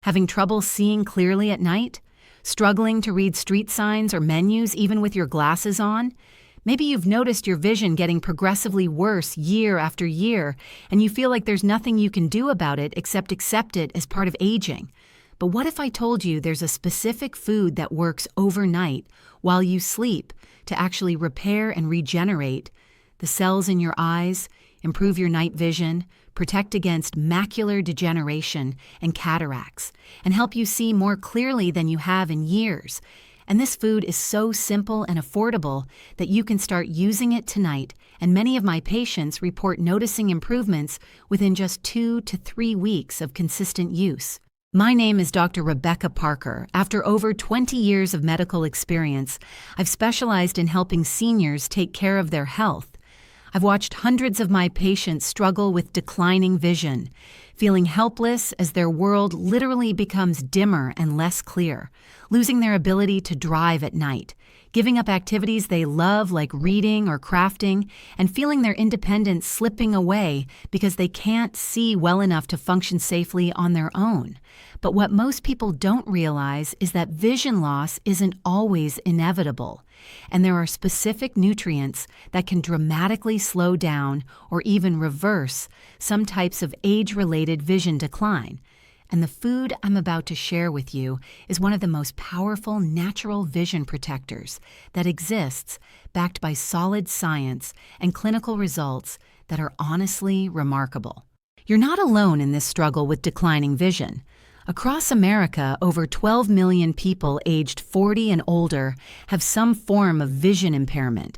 Having trouble seeing clearly at night? Struggling to read street signs or menus even with your glasses on? Maybe you've noticed your vision getting progressively worse year after year, and you feel like there's nothing you can do about it except accept it as part of aging. But what if I told you there's a specific food that works overnight while you sleep to actually repair and regenerate the cells in your eyes, improve your night vision, protect against macular degeneration and cataracts, and help you see more clearly than you have in years? And this food is so simple and affordable that you can start using it tonight, and many of my patients report noticing improvements within just 2 to 3 weeks of consistent use. My name is Dr. Rebecca Parker. After over 20 years of medical experience, I've specialized in helping seniors take care of their health. I've watched hundreds of my patients struggle with declining vision, feeling helpless as their world literally becomes dimmer and less clear, losing their ability to drive at night, giving up activities they love like reading or crafting, and feeling their independence slipping away because they can't see well enough to function safely on their own. But what most people don't realize is that vision loss isn't always inevitable, and there are specific nutrients that can dramatically slow down or even reverse some types of age-related vision decline. And the food I'm about to share with you is one of the most powerful natural vision protectors that exists, backed by solid science and clinical results that are honestly remarkable. You're not alone in this struggle with declining vision. Across America, over 12 million people aged 40 and older have some form of vision impairment.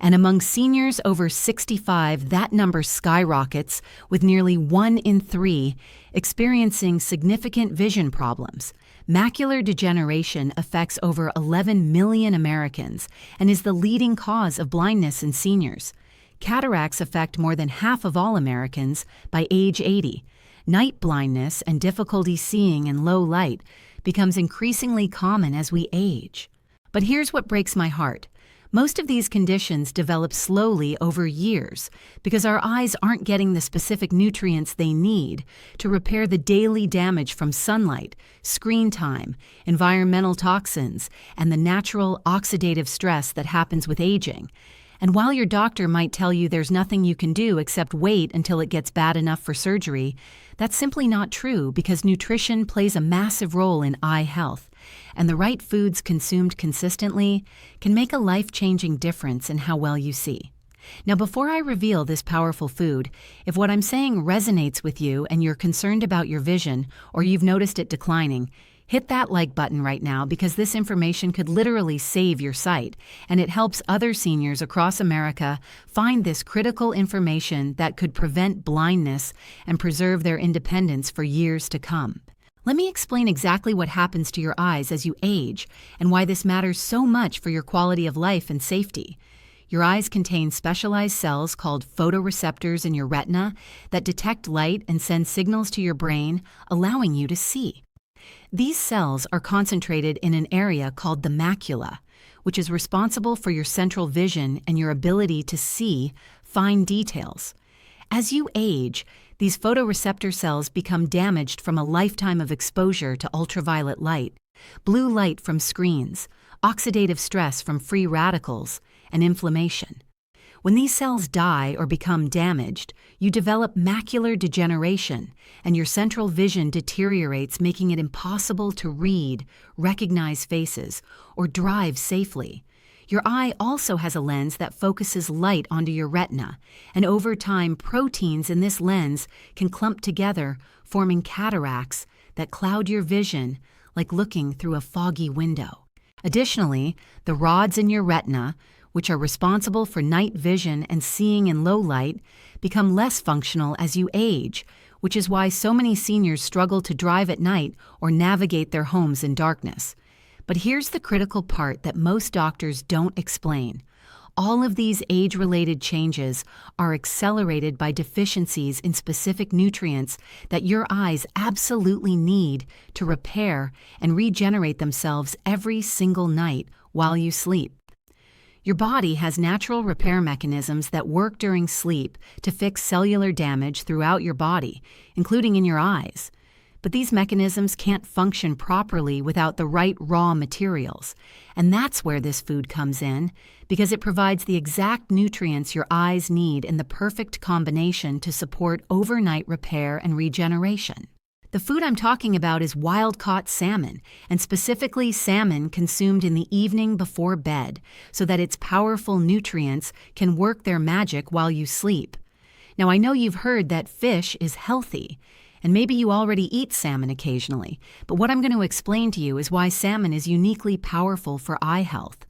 And among seniors over 65, that number skyrockets, with nearly 1 in 3 experiencing significant vision problems. Macular degeneration affects over 11 million Americans and is the leading cause of blindness in seniors. Cataracts affect more than half of all Americans by age 80. Night blindness and difficulty seeing in low light becomes increasingly common as we age. But here's what breaks my heart. Most of these conditions develop slowly over years because our eyes aren't getting the specific nutrients they need to repair the daily damage from sunlight, screen time, environmental toxins, and the natural oxidative stress that happens with aging. And while your doctor might tell you there's nothing you can do except wait until it gets bad enough for surgery, that's simply not true because nutrition plays a massive role in eye health, and the right foods consumed consistently can make a life-changing difference in how well you see. Now, before I reveal this powerful food, if what I'm saying resonates with you and you're concerned about your vision or you've noticed it declining, hit that like button right now because this information could literally save your sight, and it helps other seniors across America find this critical information that could prevent blindness and preserve their independence for years to come. Let me explain exactly what happens to your eyes as you age and why this matters so much for your quality of life and safety. Your eyes contain specialized cells called photoreceptors in your retina that detect light and send signals to your brain, allowing you to see. These cells are concentrated in an area called the macula, which is responsible for your central vision and your ability to see fine details. As you age, these photoreceptor cells become damaged from a lifetime of exposure to ultraviolet light, blue light from screens, oxidative stress from free radicals, and inflammation. When these cells die or become damaged, you develop macular degeneration, and your central vision deteriorates, making it impossible to read, recognize faces, or drive safely. Your eye also has a lens that focuses light onto your retina, and over time, proteins in this lens can clump together, forming cataracts that cloud your vision like looking through a foggy window. Additionally, the rods in your retina, which are responsible for night vision and seeing in low light, become less functional as you age, which is why so many seniors struggle to drive at night or navigate their homes in darkness. But here's the critical part that most doctors don't explain. All of these age-related changes are accelerated by deficiencies in specific nutrients that your eyes absolutely need to repair and regenerate themselves every single night while you sleep. Your body has natural repair mechanisms that work during sleep to fix cellular damage throughout your body, including in your eyes. but these mechanisms can't function properly without the right raw materials. And that's where this food comes in, because it provides the exact nutrients your eyes need in the perfect combination to support overnight repair and regeneration. The food I'm talking about is wild-caught salmon, and specifically salmon consumed in the evening before bed, so that its powerful nutrients can work their magic while you sleep. Now, I know you've heard that fish is healthy, and maybe you already eat salmon occasionally, but what I'm going to explain to you is why salmon is uniquely powerful for eye health,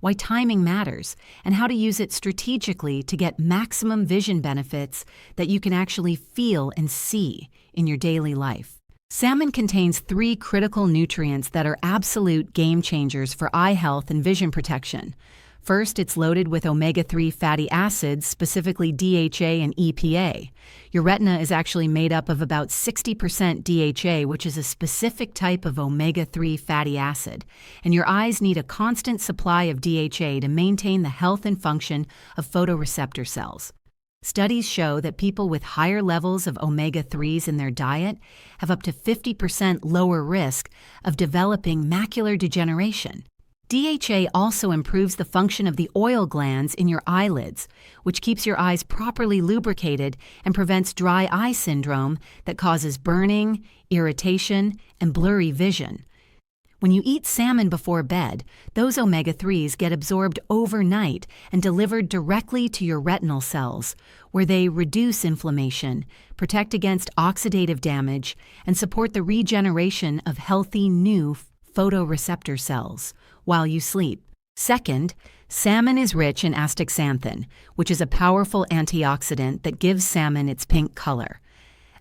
why timing matters, and how to use it strategically to get maximum vision benefits that you can actually feel and see in your daily life. Salmon contains 3 critical nutrients that are absolute game changers for eye health and vision protection. First, it's loaded with omega-3 fatty acids, specifically DHA and EPA. Your retina is actually made up of about 60% DHA, which is a specific type of omega-3 fatty acid, and your eyes need a constant supply of DHA to maintain the health and function of photoreceptor cells. Studies show that people with higher levels of omega-3s in their diet have up to 50% lower risk of developing macular degeneration. DHA also improves the function of the oil glands in your eyelids, which keeps your eyes properly lubricated and prevents dry eye syndrome that causes burning, irritation, and blurry vision. When you eat salmon before bed, those omega-3s get absorbed overnight and delivered directly to your retinal cells, where they reduce inflammation, protect against oxidative damage, and support the regeneration of healthy new photoreceptor cells while you sleep. Second, salmon is rich in astaxanthin, which is a powerful antioxidant that gives salmon its pink color.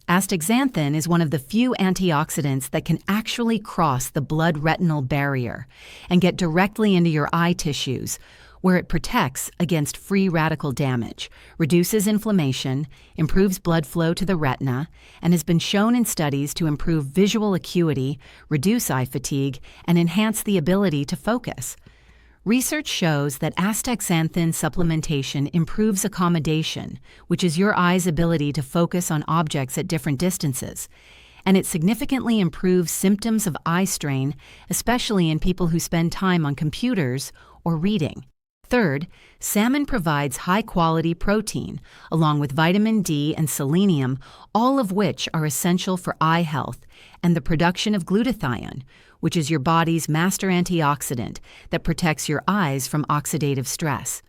Astaxanthin is one of the few antioxidants that can actually cross the blood-retinal barrier and get directly into your eye tissues, where it protects against free radical damage, reduces inflammation, improves blood flow to the retina, and has been shown in studies to improve visual acuity, reduce eye fatigue, and enhance the ability to focus. Research shows that astaxanthin supplementation improves accommodation, which is your eye's ability to focus on objects at different distances, and it significantly improves symptoms of eye strain, especially in people who spend time on computers or reading. Third, salmon provides high-quality protein, along with vitamin D and selenium, all of which are essential for eye health, and the production of glutathione, which is your body's master antioxidant that protects your eyes from oxidative stress.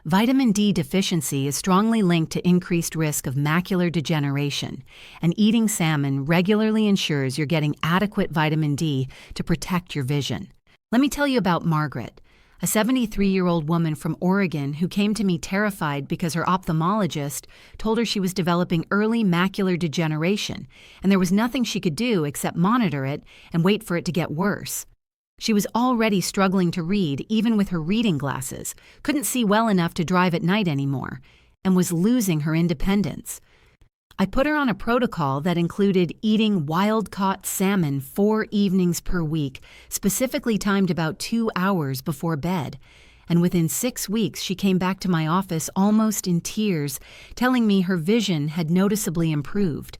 Vitamin D deficiency is strongly linked to increased risk of macular degeneration, and eating salmon regularly ensures you're getting adequate vitamin D to protect your vision. Let me tell you about Margaret, a 73-year-old woman from Oregon who came to me terrified because her ophthalmologist told her she was developing early macular degeneration, and there was nothing she could do except monitor it and wait for it to get worse. She was already struggling to read, even with her reading glasses, couldn't see well enough to drive at night anymore, and was losing her independence. I put her on a protocol that included eating wild-caught salmon 4 evenings per week, specifically timed about 2 hours before bed. And within 6 weeks, she came back to my office almost in tears, telling me her vision had noticeably improved.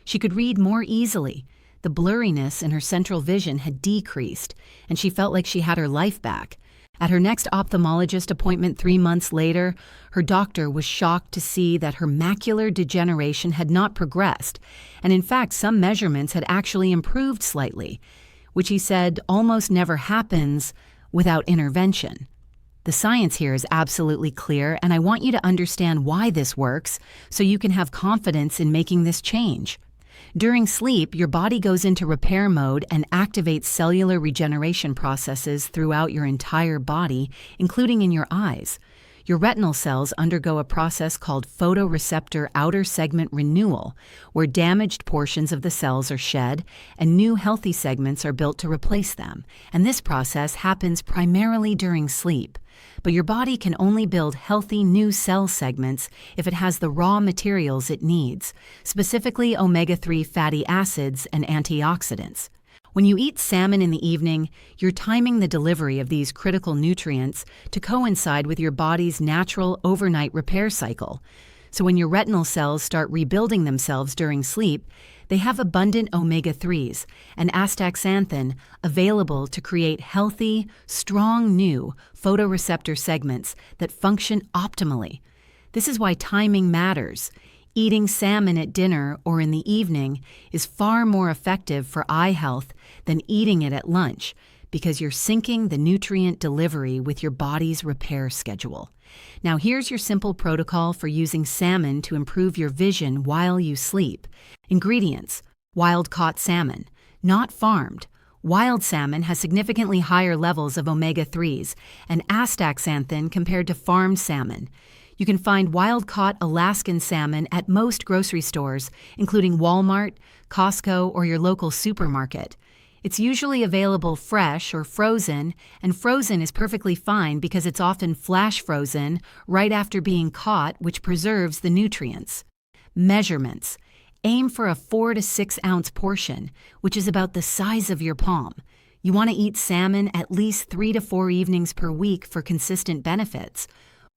She could read more easily. The blurriness in her central vision had decreased, and she felt like she had her life back. At her next ophthalmologist appointment 3 months later, her doctor was shocked to see that her macular degeneration had not progressed, and in fact some measurements had actually improved slightly, which he said almost never happens without intervention. The science here is absolutely clear, and I want you to understand why this works so you can have confidence in making this change. During sleep, your body goes into repair mode and activates cellular regeneration processes throughout your entire body, including in your eyes. Your retinal cells undergo a process called photoreceptor outer segment renewal, where damaged portions of the cells are shed and new healthy segments are built to replace them. And this process happens primarily during sleep. But your body can only build healthy new cell segments if it has the raw materials it needs, specifically omega-3 fatty acids and antioxidants. When you eat salmon in the evening, you're timing the delivery of these critical nutrients to coincide with your body's natural overnight repair cycle. So when your retinal cells start rebuilding themselves during sleep, they have abundant omega-3s and astaxanthin available to create healthy, strong new photoreceptor segments that function optimally. This is why timing matters. Eating salmon at dinner or in the evening is far more effective for eye health than eating it at lunch, because you're syncing the nutrient delivery with your body's repair schedule. Now here's your simple protocol for using salmon to improve your vision while you sleep. Ingredients: wild-caught salmon, not farmed. Wild salmon has significantly higher levels of omega-3s and astaxanthin compared to farmed salmon. You can find wild-caught Alaskan salmon at most grocery stores, including Walmart, Costco, or your local supermarket. It's usually available fresh or frozen, and frozen is perfectly fine because it's often flash frozen right after being caught, which preserves the nutrients. Measurements: aim for a 4 to 6 ounce portion, which is about the size of your palm. You want to eat salmon at least 3 to 4 evenings per week for consistent benefits.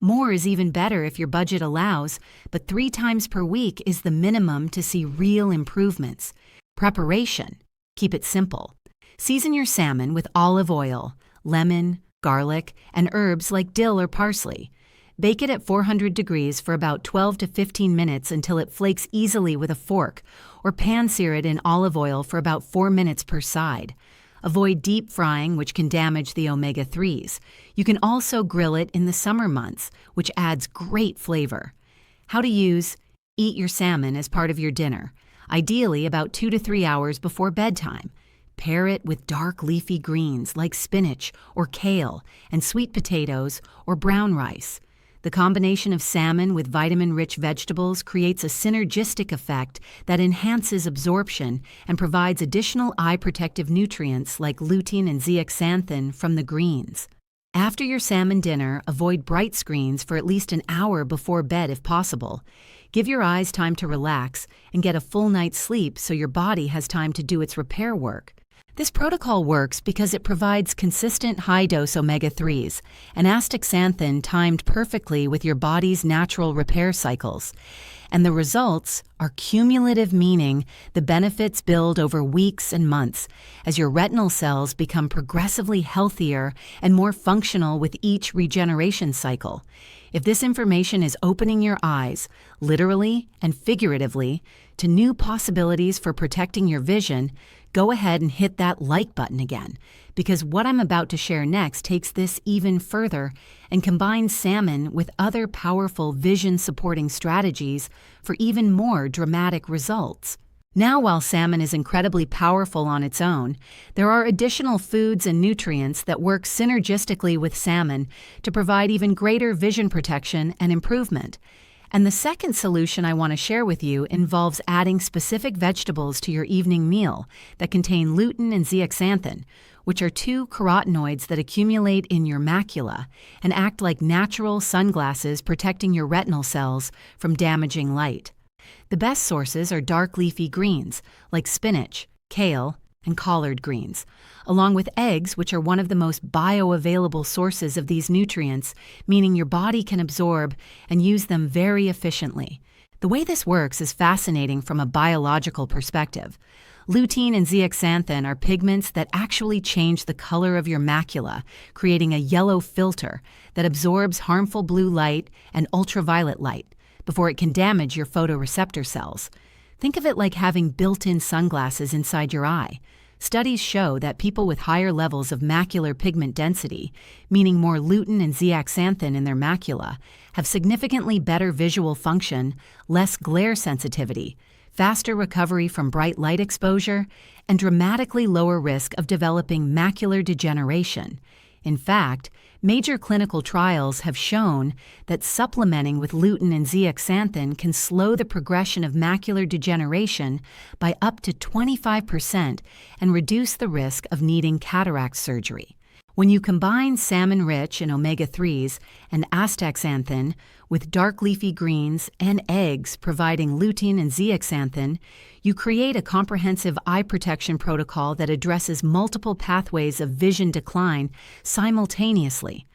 More is even better if your budget allows, but 3 times per week is the minimum to see real improvements. Preparation: keep it simple. Season your salmon with olive oil, lemon, garlic, and herbs like dill or parsley. Bake it at 400 degrees for about 12 to 15 minutes until it flakes easily with a fork, or pan-sear it in olive oil for about 4 minutes per side. Avoid deep frying, which can damage the omega-3s. You can also grill it in the summer months, which adds great flavor. How to use: eat your salmon as part of your dinner, ideally about 2 to 3 hours before bedtime. Pair it with dark leafy greens like spinach or kale and sweet potatoes or brown rice. The combination of salmon with vitamin-rich vegetables creates a synergistic effect that enhances absorption and provides additional eye protective nutrients like lutein and zeaxanthin from the greens. After your salmon dinner, avoid bright screens for at least an hour before bed if possible. Give your eyes time to relax and get a full night's sleep so your body has time to do its repair work. This protocol works because it provides consistent high-dose omega-3s and astaxanthin timed perfectly with your body's natural repair cycles. And the results are cumulative, meaning the benefits build over weeks and months as your retinal cells become progressively healthier and more functional with each regeneration cycle. If this information is opening your eyes, literally and figuratively, to new possibilities for protecting your vision, go ahead and hit that like button again, because what I'm about to share next takes this even further and combines salmon with other powerful vision-supporting strategies for even more dramatic results. Now, while salmon is incredibly powerful on its own, there are additional foods and nutrients that work synergistically with salmon to provide even greater vision protection and improvement. And the second solution I want to share with you involves adding specific vegetables to your evening meal that contain lutein and zeaxanthin, which are 2 carotenoids that accumulate in your macula and act like natural sunglasses protecting your retinal cells from damaging light. The best sources are dark leafy greens like spinach, kale, and collard greens, along with eggs, which are one of the most bioavailable sources of these nutrients, meaning your body can absorb and use them very efficiently. The way this works is fascinating from a biological perspective. Lutein and zeaxanthin are pigments that actually change the color of your macula, creating a yellow filter that absorbs harmful blue light and ultraviolet light before it can damage your photoreceptor cells. Think of it like having built-in sunglasses inside your eye. Studies show that people with higher levels of macular pigment density, meaning more lutein and zeaxanthin in their macula, have significantly better visual function, less glare sensitivity, faster recovery from bright light exposure, and dramatically lower risk of developing macular degeneration. In fact, major clinical trials have shown that supplementing with lutein and zeaxanthin can slow the progression of macular degeneration by up to 25% and reduce the risk of needing cataract surgery. When you combine salmon-rich in omega-3s and astaxanthin with dark leafy greens and eggs providing lutein and zeaxanthin, you create a comprehensive eye protection protocol that addresses multiple pathways of vision decline simultaneously.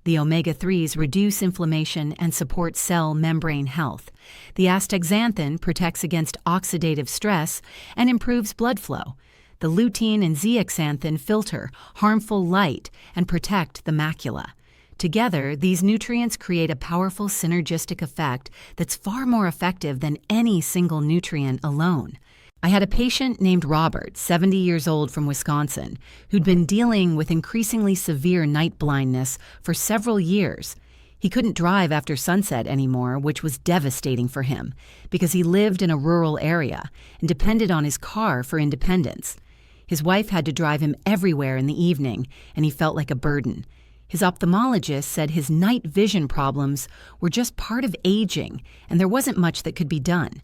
The omega-3s reduce inflammation and support cell membrane health. The astaxanthin protects against oxidative stress and improves blood flow. The lutein and zeaxanthin filter harmful light and protect the macula. Together, these nutrients create a powerful synergistic effect that's far more effective than any single nutrient alone. I had a patient named Robert, 70 years old from Wisconsin, who'd been dealing with increasingly severe night blindness for several years. He couldn't drive after sunset anymore, which was devastating for him because he lived in a rural area and depended on his car for independence. His wife had to drive him everywhere in the evening, and he felt like a burden. His ophthalmologist said his night vision problems were just part of aging, and there wasn't much that could be done.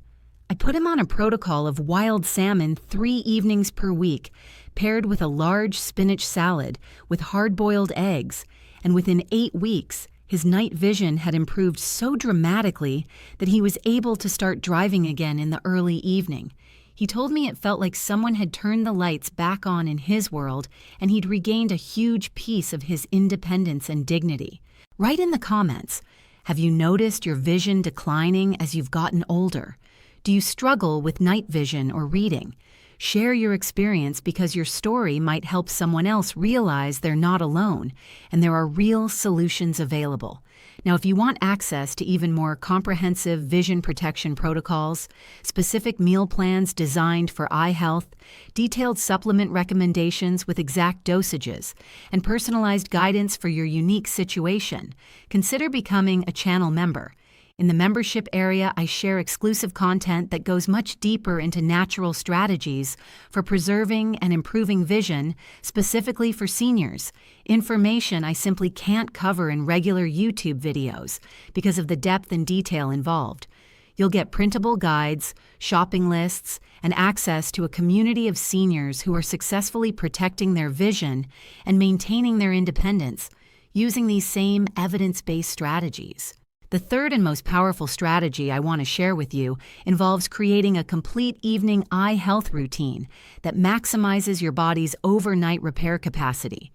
I put him on a protocol of wild salmon 3 evenings per week, paired with a large spinach salad with hard-boiled eggs, and within 8 weeks, his night vision had improved so dramatically that he was able to start driving again in the early evening. He told me it felt like someone had turned the lights back on in his world, and he'd regained a huge piece of his independence and dignity. Write in the comments, have you noticed your vision declining as you've gotten older? Do you struggle with night vision or reading? Share your experience because your story might help someone else realize they're not alone and there are real solutions available. Now, if you want access to even more comprehensive vision protection protocols, specific meal plans designed for eye health, detailed supplement recommendations with exact dosages, and personalized guidance for your unique situation, consider becoming a channel member. In the membership area, I share exclusive content that goes much deeper into natural strategies for preserving and improving vision, specifically for seniors. Information I simply can't cover in regular YouTube videos because of the depth and detail involved. You'll get printable guides, shopping lists, and access to a community of seniors who are successfully protecting their vision and maintaining their independence using these same evidence-based strategies. The third and most powerful strategy I want to share with you involves creating a complete evening eye health routine that maximizes your body's overnight repair capacity.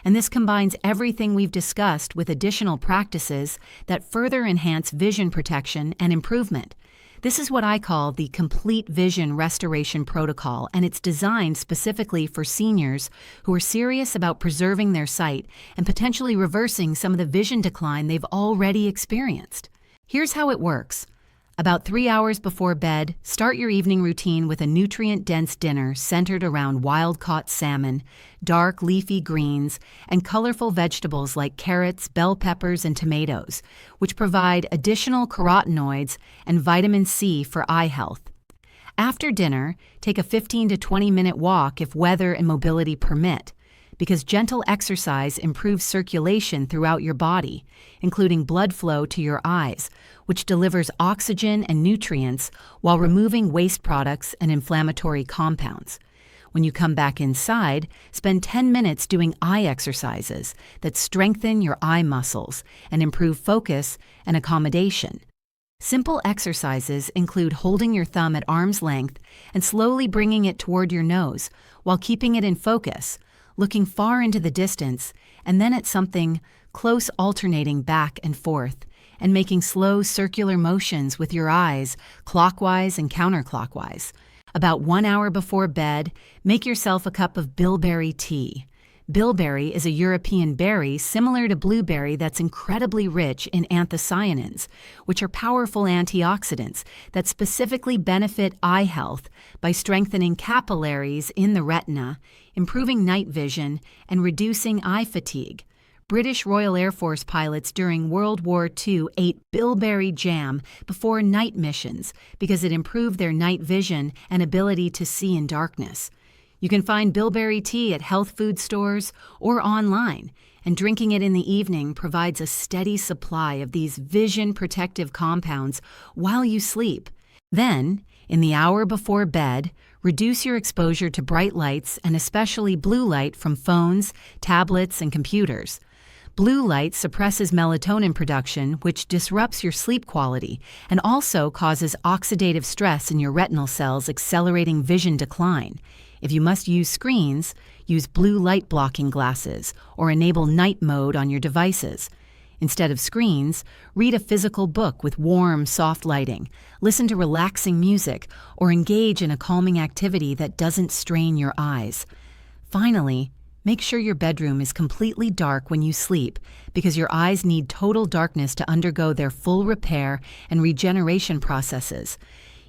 And this combines everything we've discussed with additional practices that further enhance vision protection and improvement. This is what I call the Complete Vision Restoration Protocol, and it's designed specifically for seniors who are serious about preserving their sight and potentially reversing some of the vision decline they've already experienced. Here's how it works. About 3 hours before bed, start your evening routine with a nutrient-dense dinner centered around wild-caught salmon, dark leafy greens, and colorful vegetables like carrots, bell peppers, and tomatoes, which provide additional carotenoids and vitamin C for eye health. After dinner, take a 15 to 20-minute walk if weather and mobility permit, because gentle exercise improves circulation throughout your body, including blood flow to your eyes, which delivers oxygen and nutrients while removing waste products and inflammatory compounds. When you come back inside, spend 10 minutes doing eye exercises that strengthen your eye muscles and improve focus and accommodation. Simple exercises include holding your thumb at arm's length and slowly bringing it toward your nose while keeping it in focus, looking far into the distance, and then at something close, alternating back and forth, and making slow circular motions with your eyes, clockwise and counterclockwise. About 1 hour before bed, make yourself a cup of bilberry tea. Bilberry is a European berry similar to blueberry that's incredibly rich in anthocyanins, which are powerful antioxidants that specifically benefit eye health by strengthening capillaries in the retina, improving night vision, and reducing eye fatigue. British Royal Air Force pilots during World War II ate bilberry jam before night missions because it improved their night vision and ability to see in darkness. You can find bilberry tea at health food stores or online, and drinking it in the evening provides a steady supply of these vision protective compounds while you sleep. Then, in the hour before bed, reduce your exposure to bright lights and especially blue light from phones, tablets, and computers. Blue light suppresses melatonin production, which disrupts your sleep quality and also causes oxidative stress in your retinal cells, accelerating vision decline. If you must use screens, use blue light blocking glasses or enable night mode on your devices. Instead of screens, read a physical book with warm, soft lighting, listen to relaxing music, or engage in a calming activity that doesn't strain your eyes. Finally, make sure your bedroom is completely dark when you sleep because your eyes need total darkness to undergo their full repair and regeneration processes.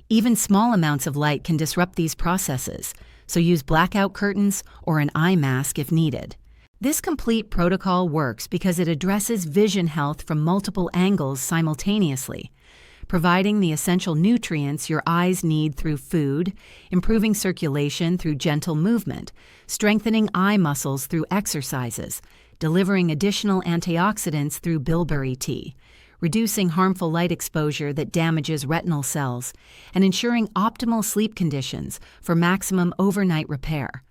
Even small amounts of light can disrupt these processes, so use blackout curtains or an eye mask if needed. This complete protocol works because it addresses vision health from multiple angles simultaneously, providing the essential nutrients your eyes need through food, improving circulation through gentle movement, strengthening eye muscles through exercises, delivering additional antioxidants through bilberry tea, reducing harmful light exposure that damages retinal cells, and ensuring optimal sleep conditions for maximum overnight repair.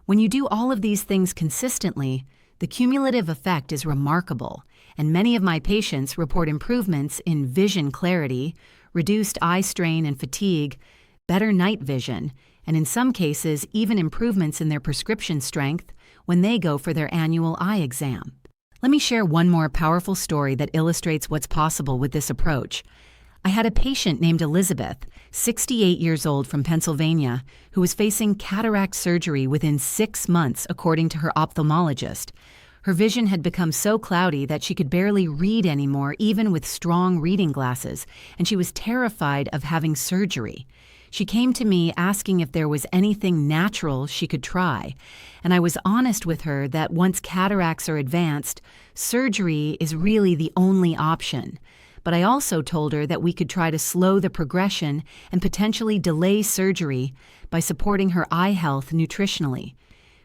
When you do all of these things consistently, the cumulative effect is remarkable, and many of my patients report improvements in vision clarity, reduced eye strain and fatigue, better night vision, and in some cases even improvements in their prescription strength when they go for their annual eye exam. Let me share one more powerful story that illustrates what's possible with this approach. I had a patient named Elizabeth, 68 years old from Pennsylvania, who was facing cataract surgery within 6 months, according to her ophthalmologist. Her vision had become so cloudy that she could barely read anymore, even with strong reading glasses, and she was terrified of having surgery. She came to me asking if there was anything natural she could try, and I was honest with her that once cataracts are advanced, surgery is really the only option. But I also told her that we could try to slow the progression and potentially delay surgery by supporting her eye health nutritionally.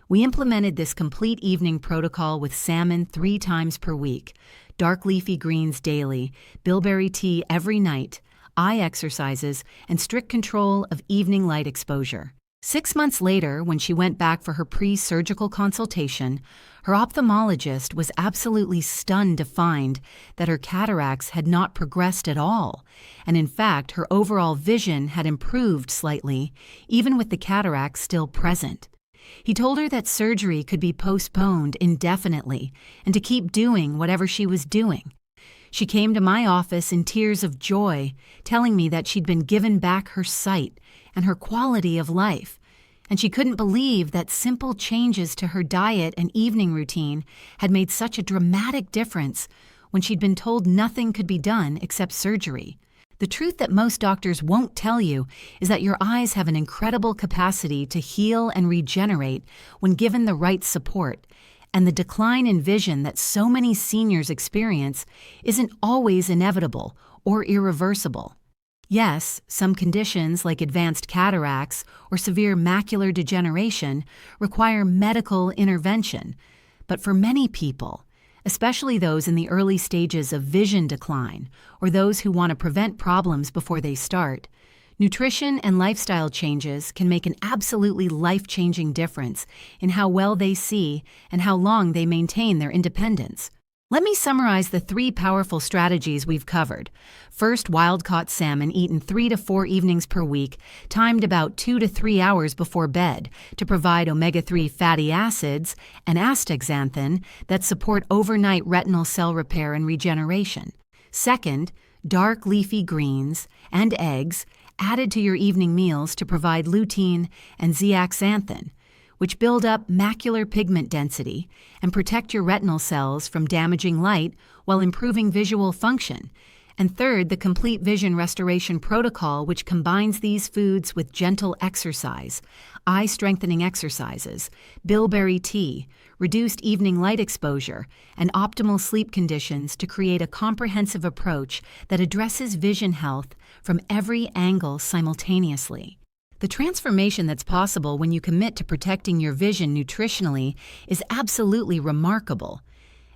We implemented this complete evening protocol with salmon 3 times per week, dark leafy greens daily, bilberry tea every night, eye exercises, and strict control of evening light exposure. 6 months later, when she went back for her pre-surgical consultation, her ophthalmologist was absolutely stunned to find that her cataracts had not progressed at all, and in fact, her overall vision had improved slightly, even with the cataracts still present. He told her that surgery could be postponed indefinitely and to keep doing whatever she was doing. She came to my office in tears of joy, telling me that she'd been given back her sight and her quality of life, and she couldn't believe that simple changes to her diet and evening routine had made such a dramatic difference when she'd been told nothing could be done except surgery. The truth that most doctors won't tell you is that your eyes have an incredible capacity to heal and regenerate when given the right support, and the decline in vision that so many seniors experience isn't always inevitable or irreversible. Yes, some conditions like advanced cataracts or severe macular degeneration require medical intervention, but for many people, especially those in the early stages of vision decline or those who want to prevent problems before they start, nutrition and lifestyle changes can make an absolutely life-changing difference in how well they see and how long they maintain their independence. Let me summarize the 3 powerful strategies we've covered. First, wild-caught salmon eaten 3 to 4 evenings per week, timed about 2 to 3 hours before bed to provide omega-3 fatty acids and astaxanthin that support overnight retinal cell repair and regeneration. Second, dark leafy greens and eggs added to your evening meals to provide lutein and zeaxanthin, which build up macular pigment density and protect your retinal cells from damaging light while improving visual function. And third, the complete vision restoration protocol, which combines these foods with gentle exercise, eye-strengthening exercises, bilberry tea, reduced evening light exposure, and optimal sleep conditions to create a comprehensive approach that addresses vision health from every angle simultaneously. The transformation that's possible when you commit to protecting your vision nutritionally is absolutely remarkable.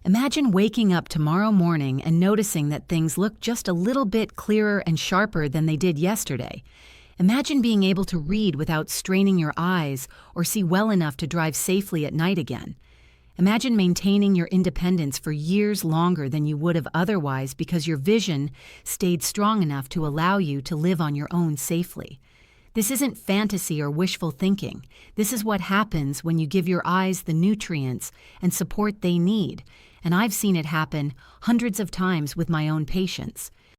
Imagine waking up tomorrow morning and noticing that things look just a little bit clearer and sharper than they did yesterday. Imagine being able to read without straining your eyes or see well enough to drive safely at night again. Imagine maintaining your independence for years longer than you would have otherwise because your vision stayed strong enough to allow you to live on your own safely. This isn't fantasy or wishful thinking. This is what happens when you give your eyes the nutrients and support they need, and I've seen it happen hundreds of times with my own patients.